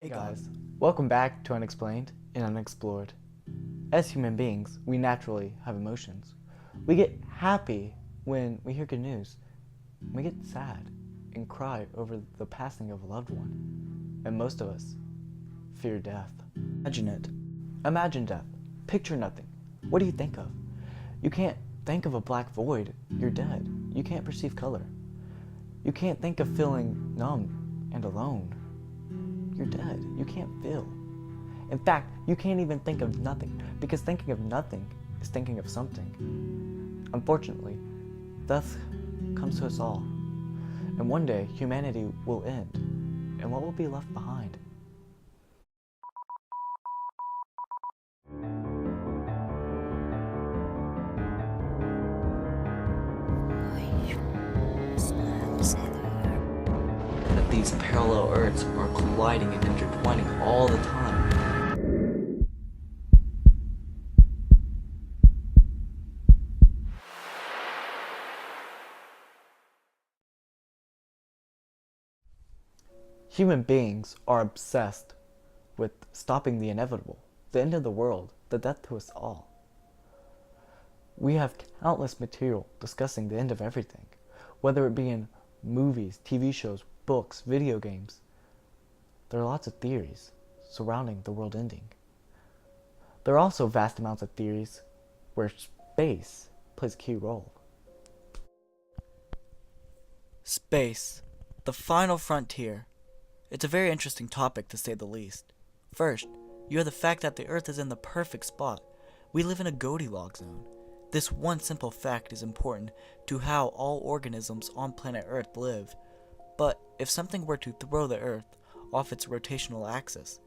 Hey guys, welcome back to Unexplained and Unexplored. As human beings, we naturally have emotions. We get happy when we hear good news. We get sad and cry over the passing of a loved one. And most of us fear death. Imagine it. Imagine death. Picture nothing. What do you think of? You can't think of a black void. You're dead. You can't perceive color. You can't think of feeling numb and alone. You're dead. You can't feel. In fact, you can't even think of nothing, because thinking of nothing is thinking of something. Unfortunately, death comes to us all. And one day, humanity will end. And what will be left behind? That these parallel Earths are colliding and intertwining all the time. Human beings are obsessed with stopping the inevitable, the end of the world, the death to us all. We have countless material discussing the end of everything, whether it be in movies, TV shows, books, video games. There are lots of theories surrounding the world ending. There are also vast amounts of theories where space plays a key role. Space, the final frontier. It's a very interesting topic, to say the least. First, you have the fact that the Earth is in the perfect spot. We live in a Goldilocks zone. This one simple fact is important to how all organisms on planet Earth live. But if something were to throw the Earth off its rotational axis,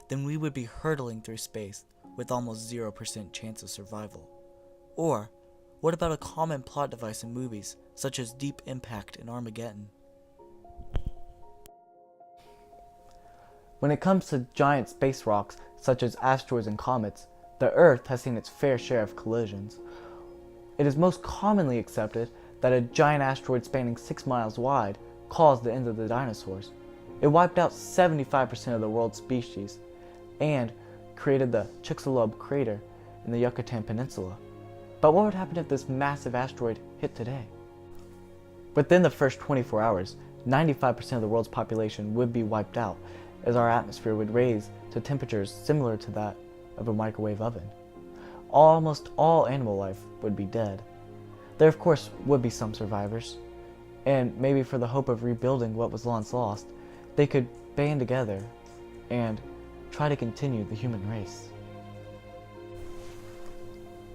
then we would be hurtling through space with almost 0% chance of survival. Or, what about a common plot device in movies, such as Deep Impact and Armageddon? When it comes to giant space rocks, such as asteroids and comets, the Earth has seen its fair share of collisions. It is most commonly accepted that a giant asteroid spanning 6 miles wide caused the end of the dinosaurs. It wiped out 75% of the world's species and created the Chicxulub crater in the Yucatan Peninsula. But what would happen if this massive asteroid hit today? Within the first 24 hours, 95% of the world's population would be wiped out, as our atmosphere would raise to temperatures similar to that of a microwave oven. Almost all animal life would be dead. There of course would be some survivors, and maybe for the hope of rebuilding what was once lost, they could band together and try to continue the human race.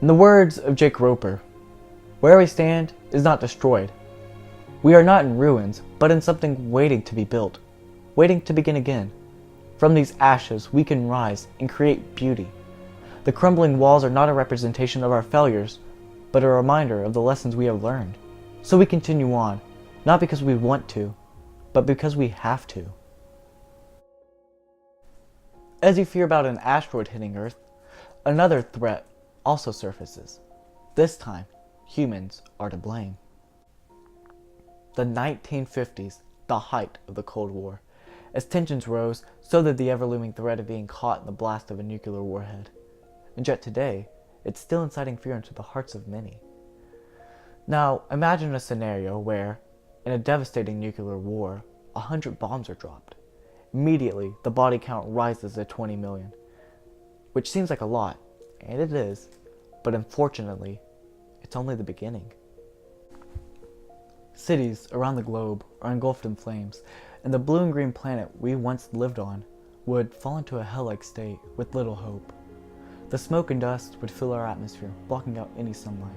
In the words of Jake Roper, "Where we stand is not destroyed. We are not in ruins, but in something waiting to be built, waiting to begin again. From these ashes we can rise and create beauty. The crumbling walls are not a representation of our failures, but a reminder of the lessons we have learned. So we continue on, not because we want to, but because we have to." As you fear about an asteroid hitting Earth, another threat also surfaces. This time, humans are to blame. The 1950s, the height of the Cold War. As tensions rose, so did the ever-looming threat of being caught in the blast of a nuclear warhead. And yet today, it's still inciting fear into the hearts of many. Now, imagine a scenario where, in a devastating nuclear war, 100 bombs are dropped. Immediately, the body count rises to 20 million, which seems like a lot, and it is, but unfortunately, it's only the beginning. Cities around the globe are engulfed in flames, and the blue and green planet we once lived on would fall into a hell-like state with little hope. The smoke and dust would fill our atmosphere, blocking out any sunlight.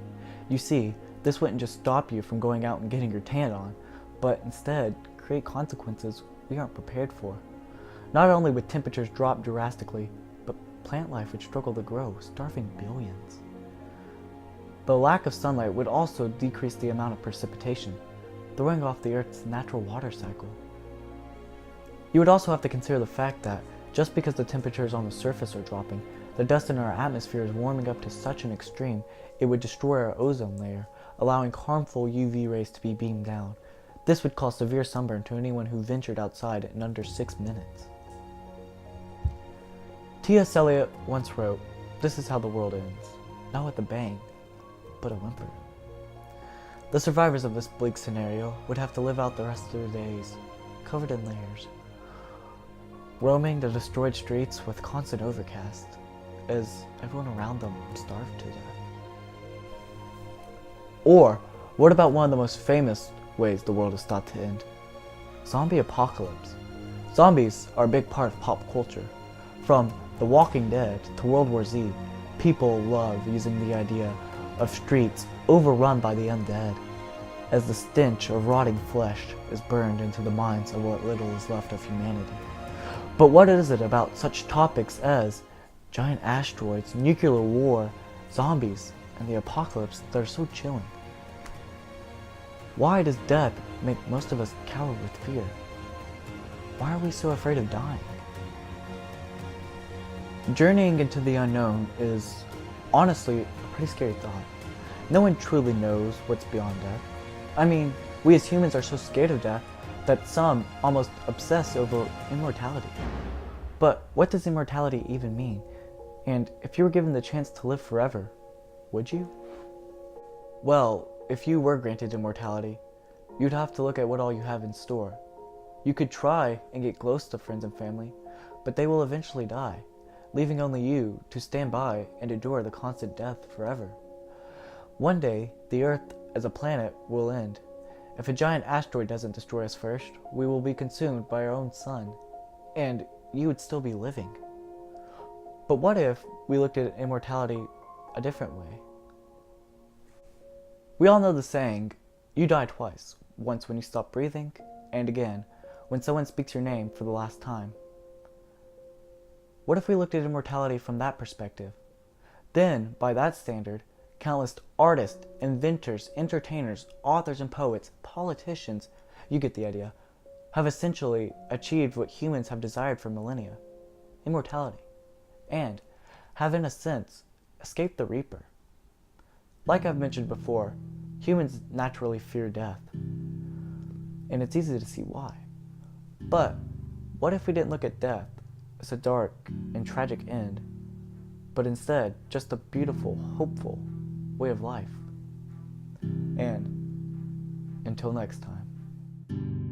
You see, this wouldn't just stop you from going out and getting your tan on, but instead create consequences we aren't prepared for. Not only would temperatures drop drastically, but plant life would struggle to grow, starving billions. The lack of sunlight would also decrease the amount of precipitation, throwing off the Earth's natural water cycle. You would also have to consider the fact that, just because the temperatures on the surface are dropping, the dust in our atmosphere is warming up to such an extreme it would destroy our ozone layer, allowing harmful UV rays to be beamed down. This would cause severe sunburn to anyone who ventured outside in under 6 minutes. T.S. Eliot once wrote, "This is how the world ends, not with a bang, but a whimper." The survivors of this bleak scenario would have to live out the rest of their days, covered in layers, roaming the destroyed streets with constant overcast, as everyone around them starved to death. Or, what about one of the most famous ways the world is thought to end? Zombie apocalypse. Zombies are a big part of pop culture. From The Walking Dead to World War Z, people love using the idea of streets overrun by the undead, as the stench of rotting flesh is burned into the minds of what little is left of humanity. But what is it about such topics as giant asteroids, nuclear war, zombies, and the apocalypse that are so chilling? Why does death make most of us cower with fear? Why are we so afraid of dying? Journeying into the unknown is honestly a pretty scary thought. No one truly knows what's beyond death. I mean, we as humans are so scared of death that some almost obsess over immortality. But what does immortality even mean? And if you were given the chance to live forever, would you? Well, if you were granted immortality, you'd have to look at what all you have in store. You could try and get close to friends and family, but they will eventually die, leaving only you to stand by and endure the constant death forever. One day, the Earth as a planet will end. If a giant asteroid doesn't destroy us first, we will be consumed by our own sun, and you would still be living. But what if we looked at immortality a different way? We all know the saying, you die twice, once when you stop breathing, and again, when someone speaks your name for the last time. What if we looked at immortality from that perspective? Then, by that standard, countless artists, inventors, entertainers, authors and poets, politicians, you get the idea, have essentially achieved what humans have desired for millennia, immortality, and have in a sense escaped the Reaper. Like I've mentioned before, humans naturally fear death, and it's easy to see why. But what if we didn't look at death as a dark and tragic end, but instead just a beautiful, hopeful way of life? And until next time.